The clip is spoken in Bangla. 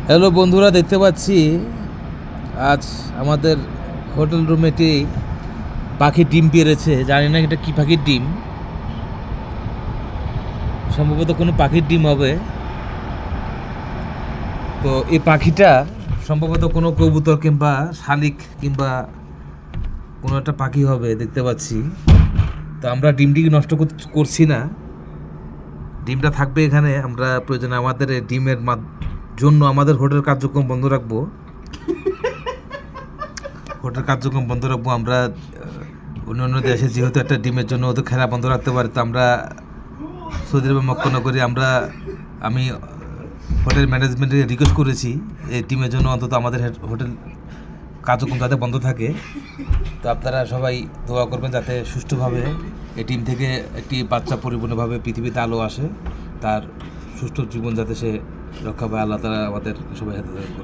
হ্যালো বন্ধুরা, দেখতে পাচ্ছি আজ আমাদের হোটেল রুমে একটি পাখির ডিম পেড়েছে। জানি না এটা কি পাখির ডিম, সম্ভবত কোনো পাখির ডিম হবে। তো এই পাখিটা সম্ভবত কোনো কবুতর কিংবা শালিক কিংবা কোনো একটা পাখি হবে দেখতে পাচ্ছি। তো আমরা ডিমটি নষ্ট করছি না, ডিমটা থাকবে এখানে। আমরা প্রয়োজনে আমাদের এই ডিমের জন্য আমাদের হোটেল কার্যক্রম বন্ধ রাখবো। হোটেল কার্যক্রম বন্ধ রাখবো আমরা। অন্য অন্য দেশে যেহেতু একটা ডিমের জন্য ওদের খেলা বন্ধ রাখতে পারে, তো আমরা সৌদি আরবে মক্কা করি। আমি হোটেল ম্যানেজমেন্টে রিকোয়েস্ট করেছি এই ডিমের জন্য অন্তত আমাদের হোটেল কার্যক্রম যাতে বন্ধ থাকে। তো আপনারা সবাই দোয়া করবেন যাতে সুষ্ঠুভাবে এই ডিম থেকে একটি বাচ্চা পরিপূর্ণভাবে পৃথিবীতে আলো আসে, তার সুষ্ঠু জীবন যাতে সে রক্ষা পায়। আল্লাহ তাআলা আমাদের সবাই হাতে